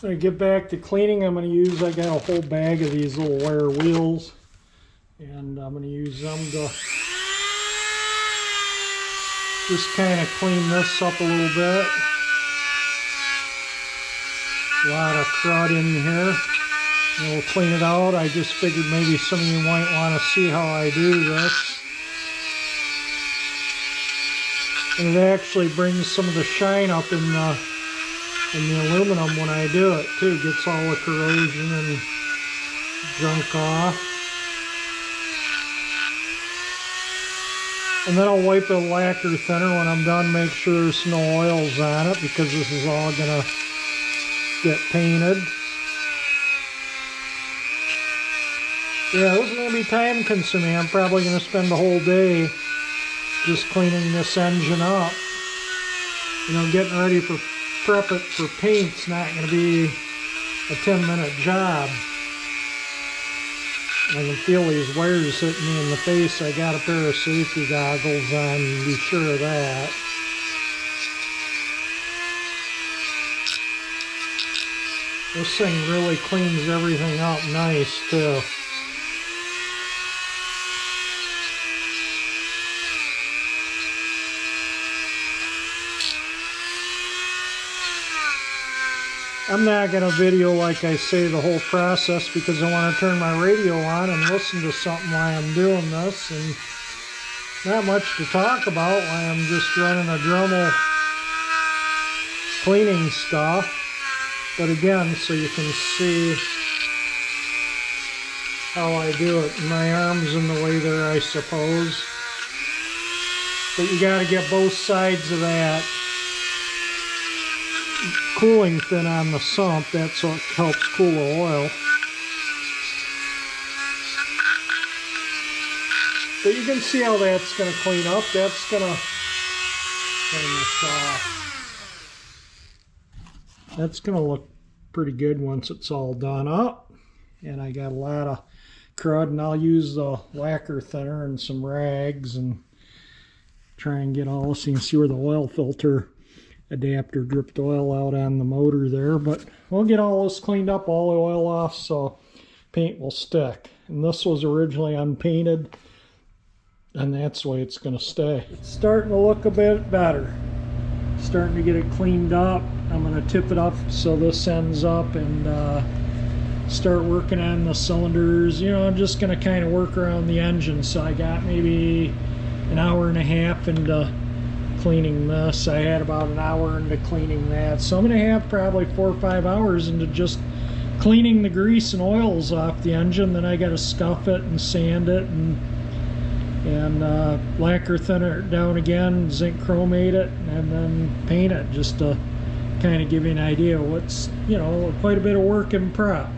When I get back to cleaning, I got a whole bag of these little wire wheels, and I'm going to use them to just kind of clean this up a little bit. A lot of crud in here. And we'll clean it out. I just figured maybe some of you might want to see how I do this. And it actually brings some of the shine up in the aluminum when I do it too. Gets all the corrosion and junk off. And then I'll wipe a lacquer thinner when I'm done, make sure there's no oils on it, because this is all gonna get painted. Yeah, this is gonna be time consuming. I'm probably gonna spend the whole day just cleaning this engine up. You know, getting ready for prep it for paint's not going to be a 10-minute job. I can feel these wires hitting me in the face. I got a pair of safety goggles on, be sure of that. This thing really cleans everything up nice too. I'm not going to video, like I say, the whole process, because I want to turn my radio on and listen to something while I'm doing this, and not much to talk about while I'm just running a Dremel cleaning stuff. But again, so you can see how I do it. My arm's in the way there, I suppose. But you got to get both sides of that cooling fin on the sump. That's what helps cool the oil. But you can see how that's going to clean up. That's going to clean this off. That's going to look pretty good once it's all done up. And I got a lot of crud, and I'll use the lacquer thinner and some rags and try and get all this. You can see where the oil filter adapter dripped oil out on the motor there, but we'll get all this cleaned up, all the oil off, so paint will stick. And this was originally unpainted, and that's the way it's going to stay. It's starting to look a bit better. Starting to get it cleaned up. I'm going to tip it up so this ends up, and start working on the cylinders. You know, I'm just going to kind of work around the engine. So I got maybe an hour and a half into cleaning this. I had about an hour into cleaning that, so I'm going to have probably 4 or 5 hours into just cleaning the grease and oils off the engine. Then I got to scuff it and sand it and lacquer thinner it down again, zinc chromate it, and then paint it, just to kind of give you an idea. What's, you know, quite a bit of work in prep.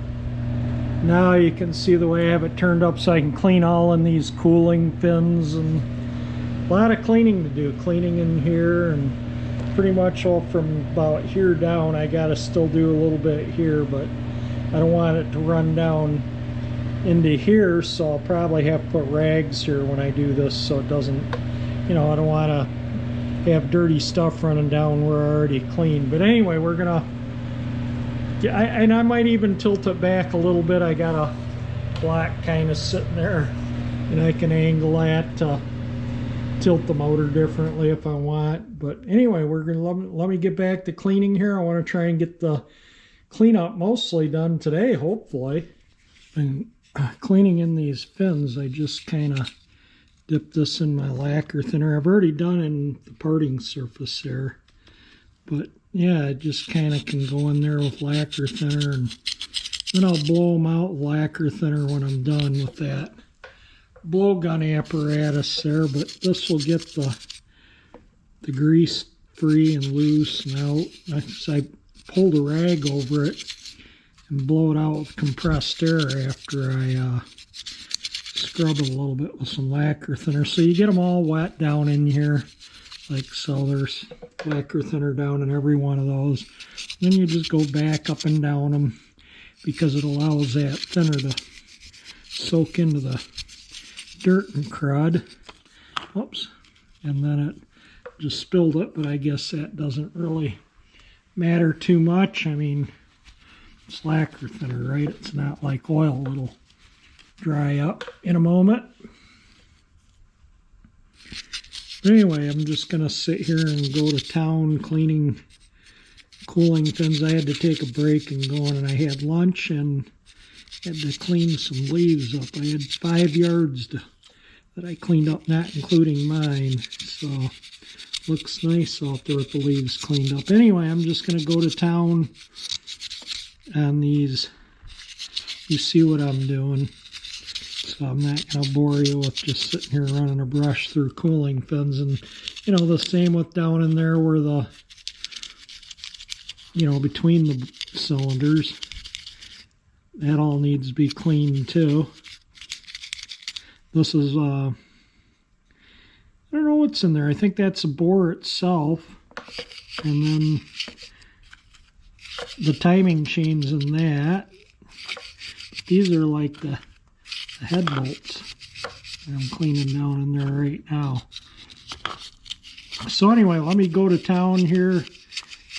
Now you can see the way I have it turned up so I can clean all in these cooling fins, and a lot of cleaning to do. Cleaning in here, and pretty much all from about here down. I gotta still do a little bit here, but I don't want it to run down into here, so I'll probably have to put rags here when I do this, so it doesn't, you know, I don't want to have dirty stuff running down where I already cleaned. But anyway, we're gonna, and I might even tilt it back a little bit. I got a block kind of sitting there, and I can angle that to tilt the motor differently if I want. But anyway, we're gonna let me get back to cleaning here. I want to try and get the cleanup mostly done today, hopefully. And cleaning in these fins, I just kind of dip this in my lacquer thinner. I've already done in the parting surface there, but yeah, I just kind of can go in there with lacquer thinner, and then I'll blow them out with lacquer thinner when I'm done with that blowgun apparatus there. But this will get the grease free and loose and out. I pulled a rag over it and blow it out with compressed air after I scrub it a little bit with some lacquer thinner. So you get them all wet down in here like so. There's lacquer thinner down in every one of those. Then you just go back up and down them, because it allows that thinner to soak into the dirt and crud. Oops. And then it just spilled it, but I guess that doesn't really matter too much. I mean, It's lacquer thinner, right? It's not like oil. It'll dry up in a moment. But anyway, I'm just going to sit here and go to town cleaning cooling fins. I had to take a break and go in, and I had lunch and had to clean some leaves up. I had 5 yards that I cleaned up, not including mine. So looks nice out there with the leaves cleaned up. Anyway, I'm just going to go to town on these. You see what I'm doing. So I'm not going to bore you with just sitting here running a brush through cooling fins. And, you know, the same with down in there where the, you know, between the cylinders. That all needs to be cleaned too. This is, I don't know what's in there. I think that's a bore itself. And then the timing chain's in that. These are like the head bolts. I'm cleaning down in there right now. So anyway, let me go to town here,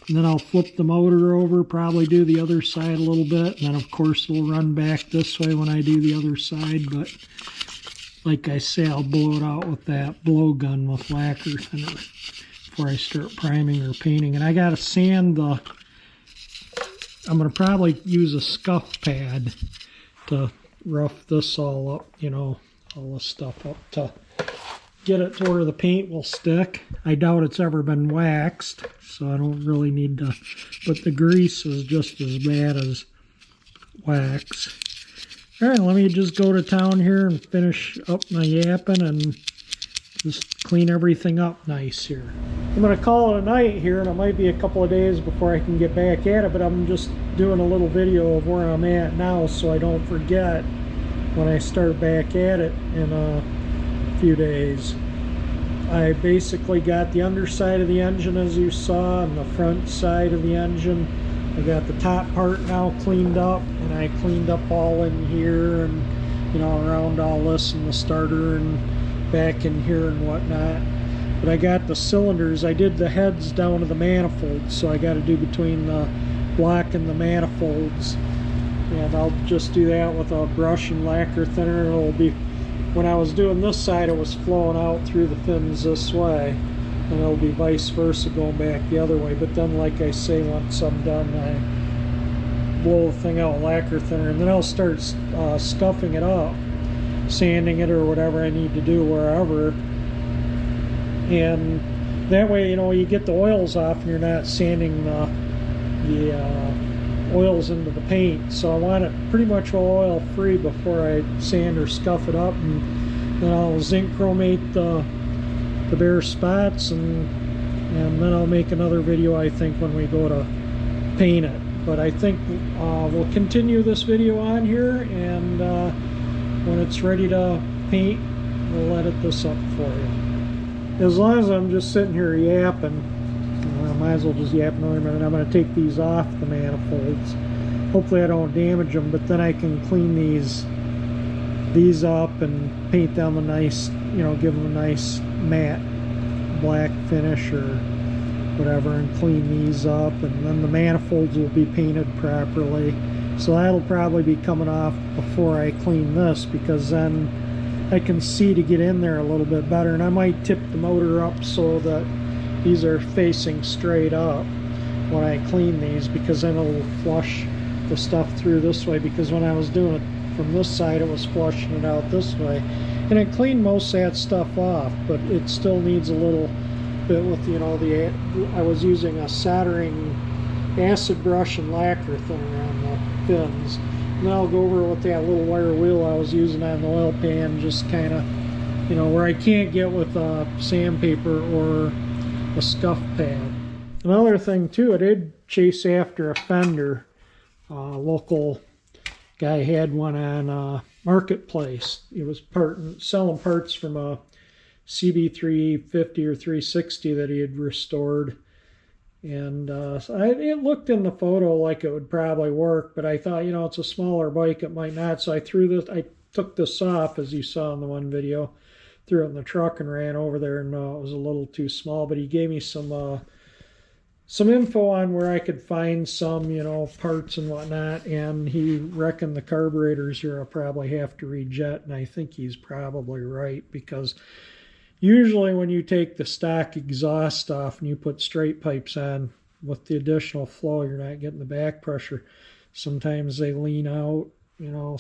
and then I'll flip the motor over, probably do the other side a little bit, and then of course we'll run back this way when I do the other side. But like I say, I'll blow it out with that blowgun with lacquer thinner before I start priming or painting. And I got to sand the, I'm going to probably use a scuff pad to rough this all up, you know, all this stuff up to get it to where the paint will stick. I doubt it's ever been waxed, so I don't really need to, but the grease is just as bad as wax. All right, let me just go to town here and finish up my yapping and just clean everything up nice here. I'm going to call it a night here, and it might be a couple of days before I can get back at it, but I'm just doing a little video of where I'm at now so I don't forget when I start back at it in a few days. I basically got the underside of the engine, as you saw, and the front side of the engine. I got the top part now cleaned up, and I cleaned up all in here and, you know, around all this and the starter and back in here and whatnot. But I got the cylinders. I did the heads down to the manifolds, so I got to do between the block and the manifolds. And I'll just do that with a brush and lacquer thinner. It'll be, when I was doing this side, it was flowing out through the fins this way, and it'll be vice versa going back the other way. But then, like I say, once I'm done, I blow the thing out with lacquer thinner, and then I'll start scuffing it up, sanding it or whatever I need to do wherever. And that way, you know, you get the oils off and you're not sanding the oils into the paint. So I want it pretty much oil free before I sand or scuff it up, and then I'll zinc chromate the bare spots, and then I'll make another video, I think, when we go to paint it. But I think we'll continue this video on here, and when it's ready to paint, we'll edit this up for you. As long as I'm just sitting here yapping, I might as well just yap another minute. I'm going to take these off the manifolds. Hopefully I don't damage them, but then I can clean these up and paint them a nice, you know, give them a nice matte black finish or whatever, and clean these up, and then the manifolds will be painted properly. So that'll probably be coming off before I clean this, because then I can see to get in there a little bit better. And I might tip the motor up so that these are facing straight up when I clean these, because then it'll flush the stuff through this way, because when I was doing it from this side, it was flushing it out this way. And it cleaned most of that stuff off, but it still needs a little bit with, you know, I was using a soldering acid brush and lacquer thinner on the fins. And then I'll go over with that little wire wheel I was using on the oil pan, just kind of, you know, where I can't get with sandpaper or a scuff pad. Another thing too, I did chase after a fender. Local guy had one on Marketplace. He was selling parts from a CB500 or 360 that he had restored. And it looked in the photo like it would probably work, but I thought, you know, it's a smaller bike, it might not. So I took this off, as you saw in the one video, threw it in the truck and ran over there, and it was a little too small. But he gave me some some info on where I could find some, you know, parts and whatnot, and he reckoned the carburetors here I'll probably have to rejet, and I think he's probably right, because usually when you take the stock exhaust off and you put straight pipes on with the additional flow, you're not getting the back pressure. Sometimes they lean out, you know,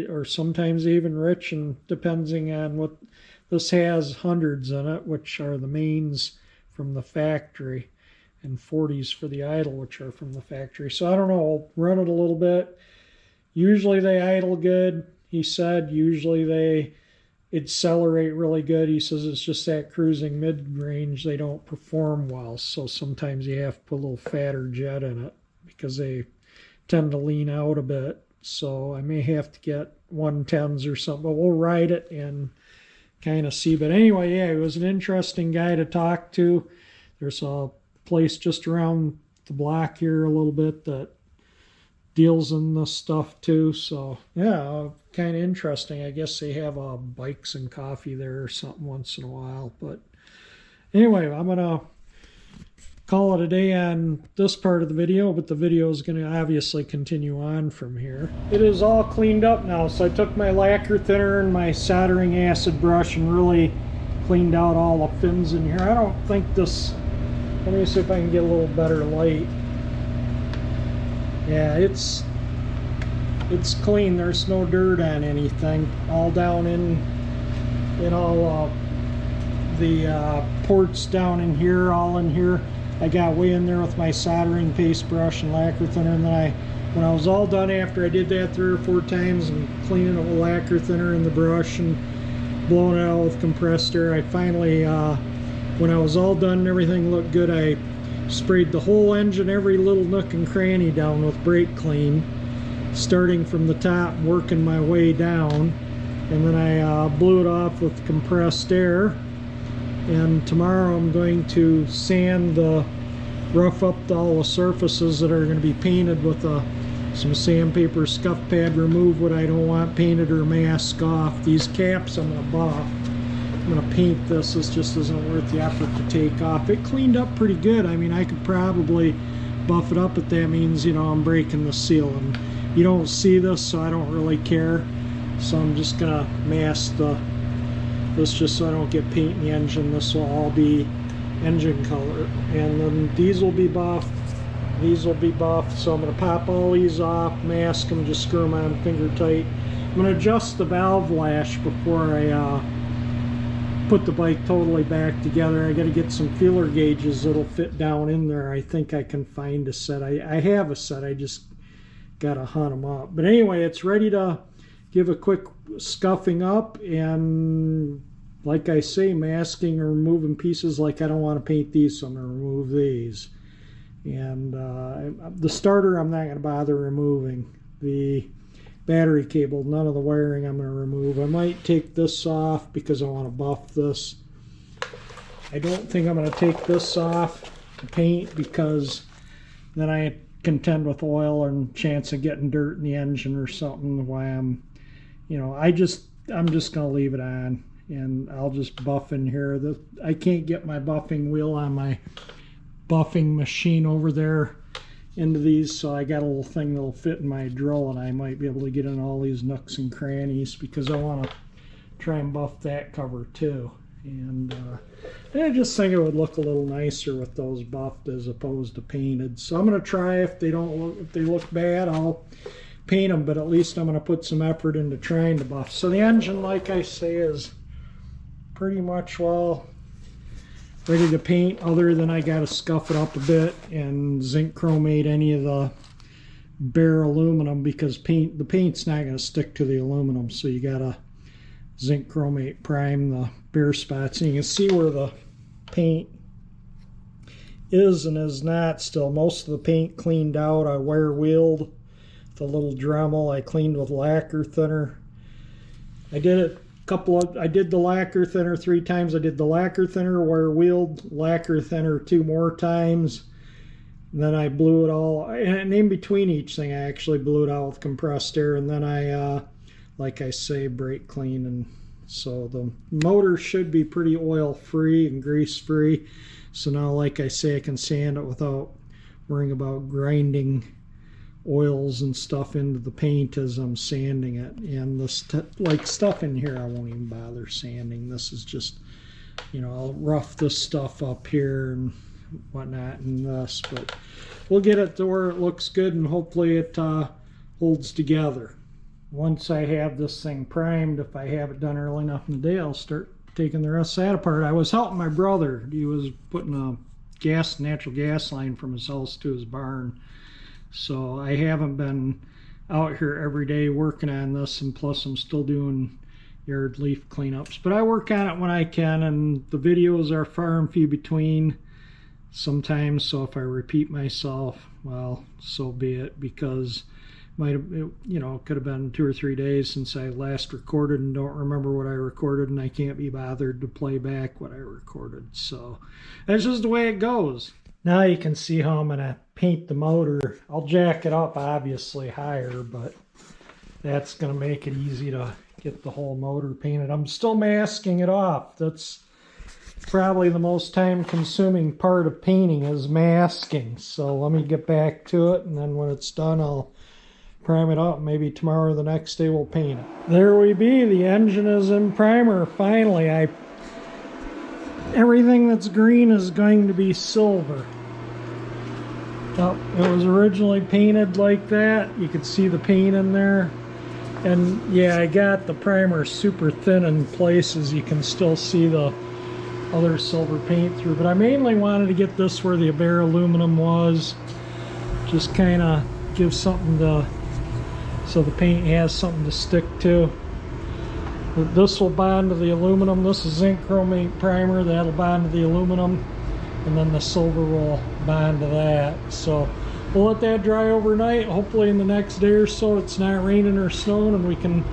or sometimes even rich, and depending on what this has, hundreds in it, which are the mains from the factory, and 40s for the idle, which are from the factory. So I don't know, I'll run it a little bit. Usually they idle good, he said. Usually they accelerate really good. He says it's just that cruising mid-range they don't perform well. So sometimes you have to put a little fatter jet in it because they tend to lean out a bit. So I may have to get 110s or something, but we'll ride it and kind of see. But anyway, yeah, he was an interesting guy to talk to. There's a place just around the block here a little bit that deals in this stuff too. So yeah, kind of interesting. I guess they have bikes and coffee there or something once in a while. But anyway, I'm gonna call it a day on this part of the video, but the video is going to obviously continue on from here. It is all cleaned up now, so I took my lacquer thinner and my soldering acid brush and really cleaned out all the fins in here. I don't think this, let me see if I can get a little better light. Yeah, it's clean. There's no dirt on anything. All down in all the ports down in here, all in here. I got way in there with my soldering paste brush and lacquer thinner, and then when I was all done, after I did that 3 or 4 times and cleaning it with lacquer thinner and the brush and blowing it out with compressed air, I finally, when I was all done and everything looked good, I sprayed the whole engine, every little nook and cranny down with brake clean, starting from the top, working my way down, and then I blew it off with compressed air. And tomorrow I'm going to rough up all the surfaces that are going to be painted with some sandpaper scuff pad, remove what I don't want painted or mask off. These caps I'm going to buff. I'm going to paint this. This just isn't worth the effort to take off. It cleaned up pretty good. I mean, I could probably buff it up, but that means, you know, I'm breaking the seal. And you don't see this, so I don't really care. So I'm just going to mask this just so I don't get paint in the engine. This will all be engine color, and then these will be buffed, these will be buffed. So I'm going to pop all these off, mask them, just screw them on finger tight. I'm going to adjust the valve lash before I put the bike totally back together. I got to get some feeler gauges that'll fit down in there. I think I can find a set. I have a set, I just got to hunt them up. But anyway, it's ready to give a quick scuffing up, and like I say, masking or removing pieces. Like I don't want to paint these, so I'm going to remove these. And the starter I'm not going to bother removing. The battery cable, none of the wiring I'm going to remove. I might take this off because I want to buff this. I don't think I'm going to take this off to paint, because then I contend with oil and chance of getting dirt in the engine or something. Why I'm just going to leave it on, and I'll just buff in here. I can't get my buffing wheel on my buffing machine over there into these, so I got a little thing that'll fit in my drill, and I might be able to get in all these nooks and crannies, because I want to try and buff that cover too. And I just think it would look a little nicer with those buffed as opposed to painted. So I'm going to try. If they look bad, I'll paint them, but at least I'm going to put some effort into trying to buff. So the engine, like I say, is pretty much, well, ready to paint, other than I got to scuff it up a bit and zinc chromate any of the bare aluminum, because the paint's not going to stick to the aluminum, so you got to zinc chromate prime the bare spots. And you can see where the paint is and is not still. Most of the paint cleaned out. I wire wheeled the little Dremel. I cleaned with lacquer thinner. I did the lacquer thinner 3 times. I did the lacquer thinner, wire wheeled, lacquer thinner 2 more times. And then I blew it all, and in between each thing I actually blew it out with compressed air, and then I like I say, brake clean and So the motor should be pretty oil free and grease free. So now, like I say, I can sand it without worrying about grinding oils and stuff into the paint as I'm sanding it. And the like stuff in here I won't even bother sanding. This is just, you know, I'll rough this stuff up here and whatnot and this, but we'll get it to where it looks good and hopefully it holds together. Once I have this thing primed, if I have it done early enough in the day, I'll start taking the rest of that apart. I was helping my brother. He was putting a natural gas line from his house to his barn. So I haven't been out here every day working on this, and plus I'm still doing yard leaf cleanups. But I work on it when I can, and the videos are far and few between sometimes, so if I repeat myself, well, so be it, because might have, you know, it could have been 2 or 3 days since I last recorded and don't remember what I recorded, and I can't be bothered to play back what I recorded. So that's just the way it goes. Now you can see how I'm going to paint the motor. I'll jack it up obviously higher, but that's going to make it easy to get the whole motor painted. I'm still masking it off. That's probably the most time consuming part of painting, is masking. So let me get back to it, and then when it's done I'll prime it up. Maybe tomorrow or the next day we'll paint it. There we be. The engine is in primer. Finally, everything that's green is going to be silver. Now, it was originally painted like that. You can see the paint in there. And yeah, I got the primer super thin in places. You can still see the other silver paint through. But I mainly wanted to get this where the bare aluminum was. Just kind of give something to, so the paint has something to stick to. But this will bond to the aluminum. This is zinc chromate primer. That'll bond to the aluminum. And then the silver will bond to that. So we'll let that dry overnight. Hopefully in the next day or so it's not raining or snowing and we can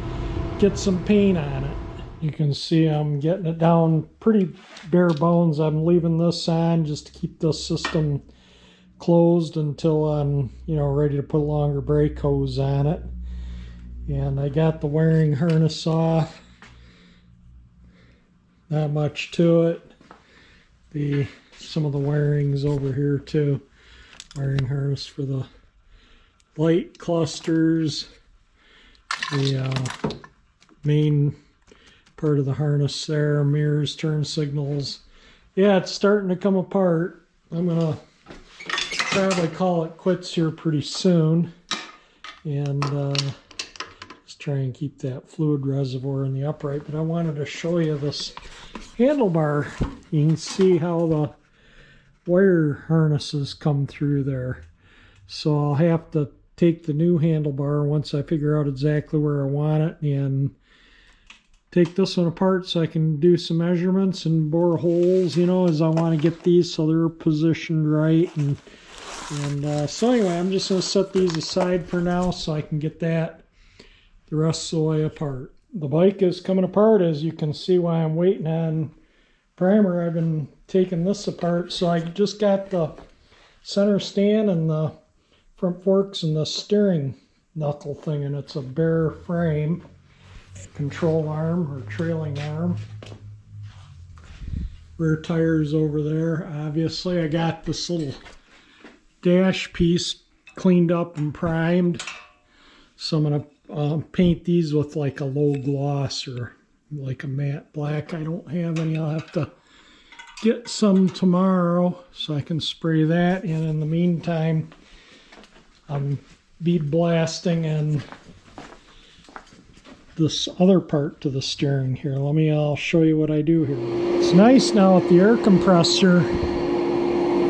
get some paint on it. You can see I'm getting it down pretty bare bones. I'm leaving this on just to keep the system closed until I'm, you know, ready to put a longer brake hose on it. And I got the wiring harness off. Not much to it. Some of the wiring's over here too. Wiring harness for the light clusters. The main part of the harness there, mirrors, turn signals. Yeah, it's starting to come apart. I'm gonna probably call it quits here pretty soon, and just try and keep that fluid reservoir in the upright. But I wanted to show you this handlebar. You can see how the wire harnesses come through there. So I'll have to take the new handlebar once I figure out exactly where I want it and take this one apart so I can do some measurements and bore holes, you know, as I want to get these so they're positioned right. And so anyway, I'm just going to set these aside for now so I can get that the rest of the way apart. The bike is coming apart, as you can see while I'm waiting on primer. I've been taking this apart, so I just got the center stand and the front forks and the steering knuckle thing, and it's a bare frame. Control arm or trailing arm. Rear tires over there. Obviously, I got this little dash piece cleaned up and primed. So I'm going to paint these with like a low gloss or like a matte black. I don't have any. I'll have to get some tomorrow so I can spray that. And in the meantime, I'm bead blasting and this other part to the steering here. I'll show you what I do here. It's nice now with the air compressor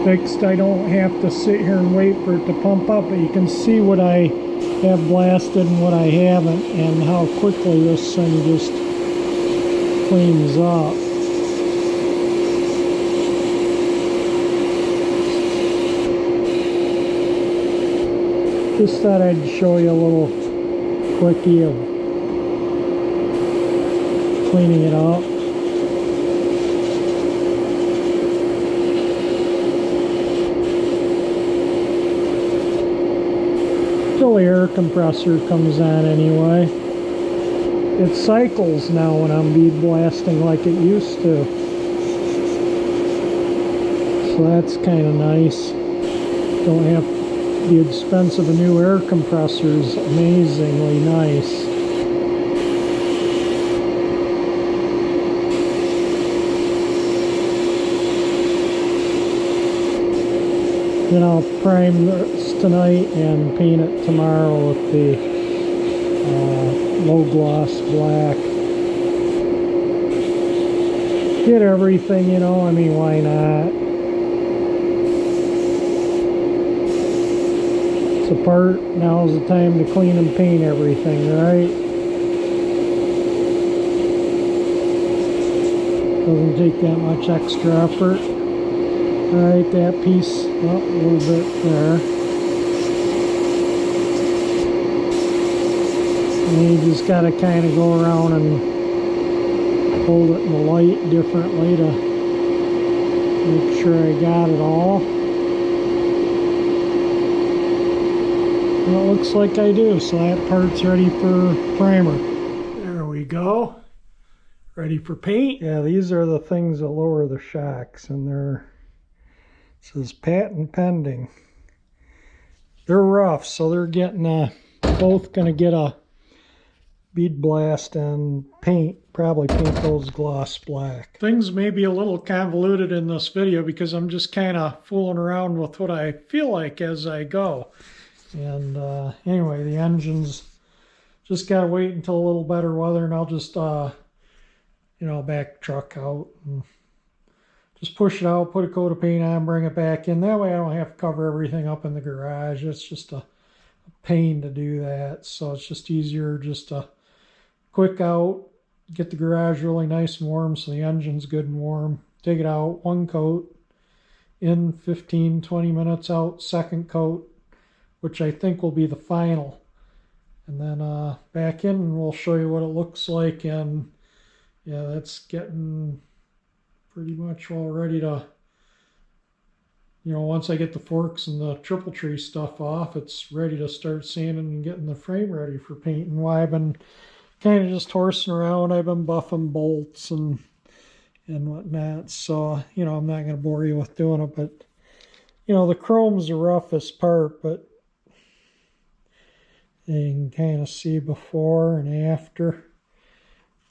fixed. I don't have to sit here and wait for it to pump up, but you can see what I have blasted and what I haven't, and how quickly this thing just cleans up. Just thought I'd show you a little quickie of cleaning it up. Till the air compressor comes on anyway. it cycles now when I'm bead blasting like it used to. So that's kind of nice. Don't have the expense of a new air compressor is amazingly nice. Then I'll prime this tonight and paint it tomorrow with the low gloss black. Get everything, you know, I mean, why not? It's apart, now's the time to clean and paint everything, right? Doesn't take that much extra effort. Alright, that piece, oh, a little bit there. And you just got to kind of go around and hold it in the light differently to make sure I got it all. And it looks like I do, so that part's ready for primer. There we go. Ready for paint. Yeah, these are the things that lower the shocks, and they're, it says patent pending. They're rough, so they're getting both gonna get a bead blast and paint, probably paint those gloss black. Things may be a little convoluted in this video because I'm just kind of fooling around with what I feel like as I go. And anyway, the engine's just gotta wait until a little better weather, and I'll just you know, back truck out and just push it out, put a coat of paint on, bring it back in. That way I don't have to cover everything up in the garage. It's just a pain to do that. So it's just easier just to quick out, get the garage really nice and warm so the engine's good and warm. Take it out, one coat, in 15-20 minutes, out second coat, which I think will be the final. And then back in and we'll show you what it looks like. And yeah, that's getting pretty much all ready to, you know, once I get the forks and the triple tree stuff off, it's ready to start sanding and getting the frame ready for painting. Why I've been kind of just horsing around. I've been buffing bolts and whatnot. So, you know, I'm not going to bore you with doing it, but, you know, the chrome's the roughest part, but you can kind of see before and after.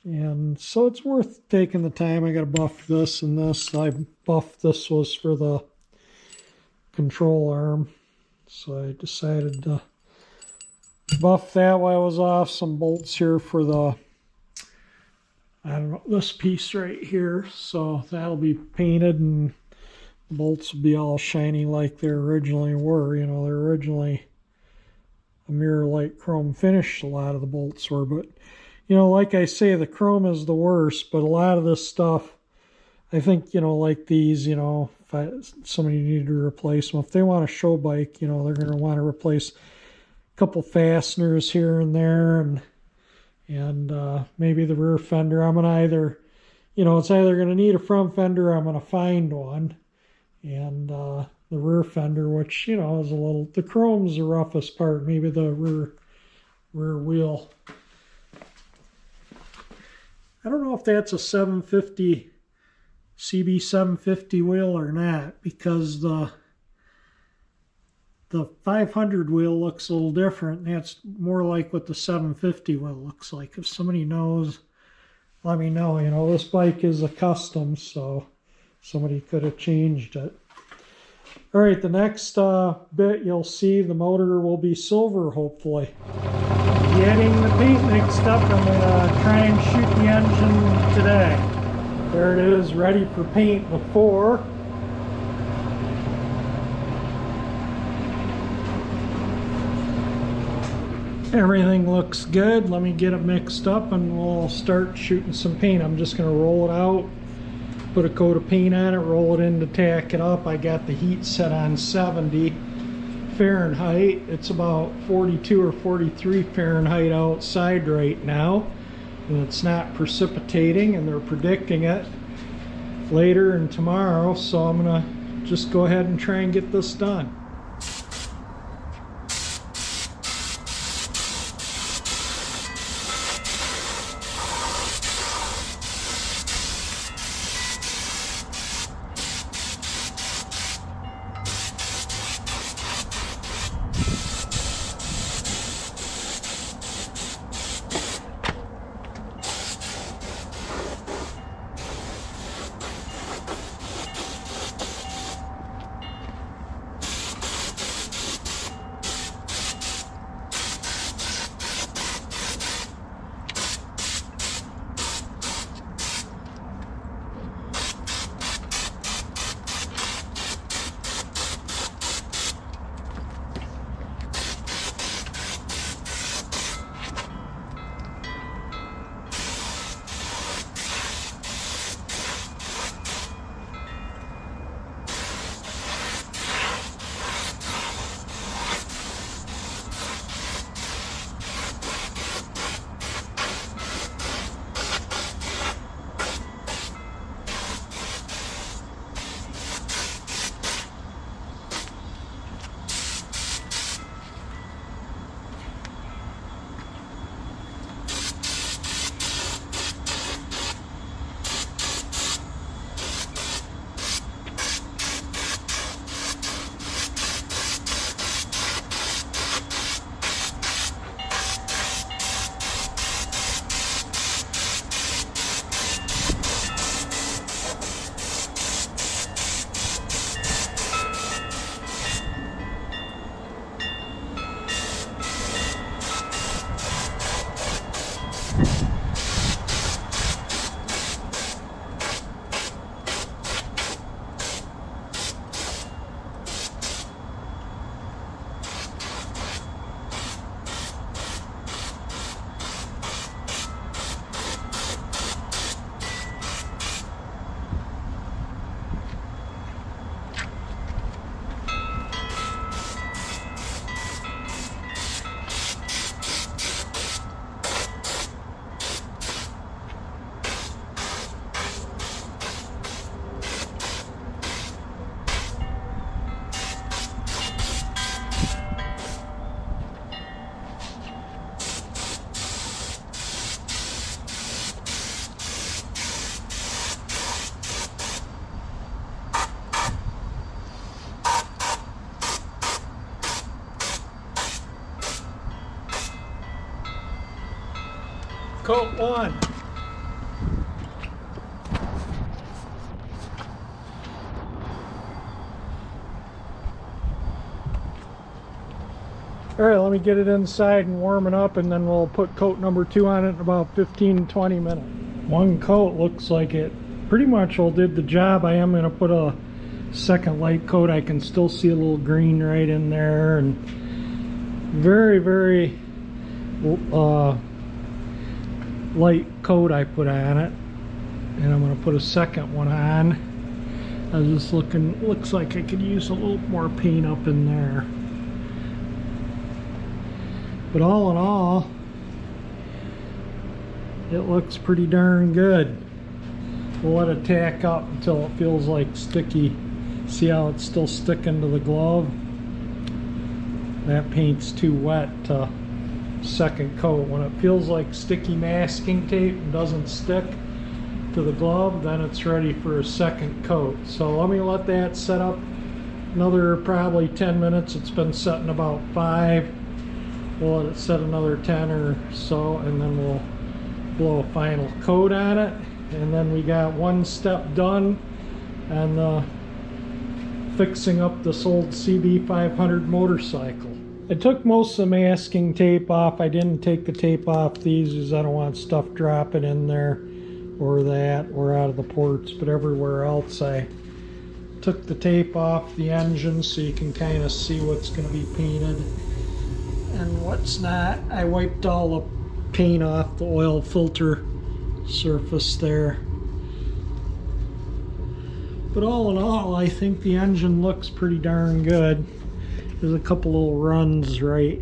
And so it's worth taking the time. I got to buff this and this. I buffed this was for the control arm. So I decided to buff that while I was off. Some bolts here for the, I don't know, this piece right here. So that'll be painted and the bolts will be all shiny like they originally were. You know, they're originally a mirror light chrome finish, a lot of the bolts were, but you know, like I say, the chrome is the worst, but a lot of this stuff, I think, you know, like these, you know, if somebody needed to replace them, if they want a show bike, you know, they're going to want to replace a couple fasteners here and there, and maybe the rear fender. I'm going to either, you know, it's either going to need a front fender or I'm going to find one. And the rear fender, which, you know, is a little, the chrome's the roughest part, maybe the rear wheel. I don't know if that's a 750 CB500 wheel or not, because the 500 wheel looks a little different, and that's more like what the 750 wheel looks like. If somebody knows, let me know. You know, this bike is a custom, so somebody could have changed it. All right, the next bit you'll see the motor will be silver, hopefully. Getting the paint mixed up, I'm going to try and shoot the engine today. There it is, ready for paint before. Everything looks good. Let me get it mixed up and we'll start shooting some paint. I'm just going to roll it out, put a coat of paint on it, roll it in to tack it up. I got the heat set on 70 Fahrenheit. It's about 42 or 43 Fahrenheit outside right now, and it's not precipitating, and they're predicting it later and tomorrow, so I'm gonna just go ahead and try and get this done. count one. All right, let me get it inside and warm it up, and then we'll put coat number 2 on it in about 15-20 minutes. One coat looks like it pretty much all did the job. I am going to put a second light coat. I can still see a little green right in there, and very, very light coat I put on it. And I'm going to put a second one on. I was just looking, looks like I could use a little more paint up in there. But all in all, it looks pretty darn good. We'll let it tack up until it feels like sticky. See how it's still sticking to the glove? That paint's too wet to second coat. When it feels like sticky masking tape and doesn't stick to the glove, then it's ready for a second coat. So let me let that set up another probably 10 minutes. It's been setting about 5. We'll let it set another 10 or so, and then we'll blow a final coat on it. And then we got one step done on fixing up this old CB500 motorcycle. I took most of the masking tape off. I didn't take the tape off these because I don't want stuff dropping in there or that or out of the ports, but everywhere else I took the tape off the engine so you can kind of see what's going to be painted and what's not. I wiped all the paint off the oil filter surface there. But all in all, I think the engine looks pretty darn good. There's a couple little runs right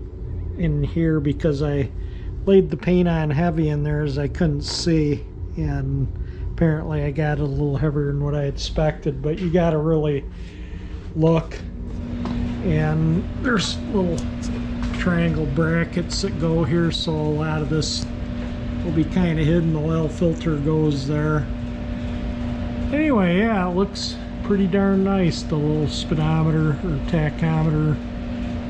in here because I laid the paint on heavy in there as I couldn't see, and apparently I got it a little heavier than what I expected, but you gotta really look. And there's little triangle brackets that go here, so a lot of this will be kind of hidden. The oil filter goes there. Anyway, yeah, it looks pretty darn nice, the little speedometer or tachometer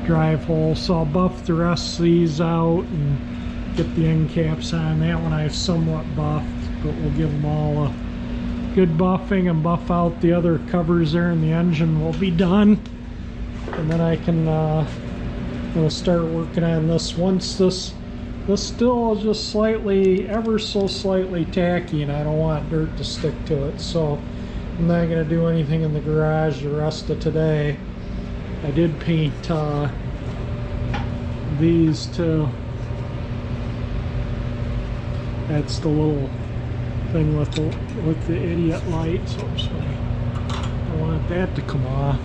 drive hole. So I'll buff the rest of these out and get the end caps on. That one I've somewhat buffed, but we'll give them all a good buffing and buff out the other covers there, and the engine will be done. And then I can I'm going to start working on this. Once this still is just slightly, ever so slightly tacky, and I don't want dirt to stick to it, so I'm not going to do anything in the garage the rest of today. I did paint these too. That's the little thing with the idiot lights. Oops, I don't want that to come off.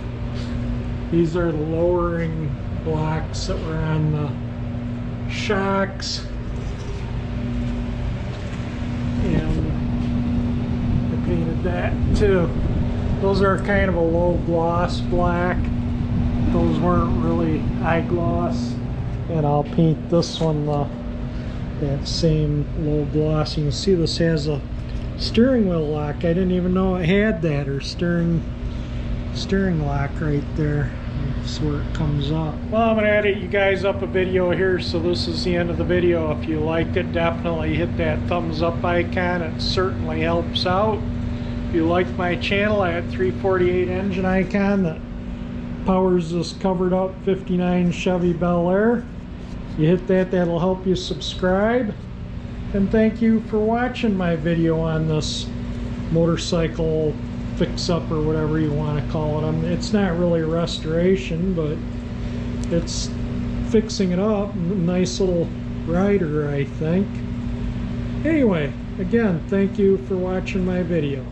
These are the lowering blocks that were on the shocks, and I painted that too. Those are kind of a low gloss black. Those weren't really high gloss, and I'll paint this one that same low gloss. You can see this has a steering wheel lock. I didn't even know it had that, or steering lock right there. That's where it comes up. Well, I'm going to edit you guys up a video here, so this is the end of the video. If you liked it, definitely hit that thumbs up icon. It certainly helps out. If you like my channel, I have 348 engine icon that powers this covered up 59 Chevy Bel Air. You hit that, that'll help you subscribe. And thank you for watching my video on this motorcycle fix-up, or whatever you want to call it. It's not really a restoration, but it's fixing it up. Nice little rider, I think. Anyway, again, thank you for watching my video.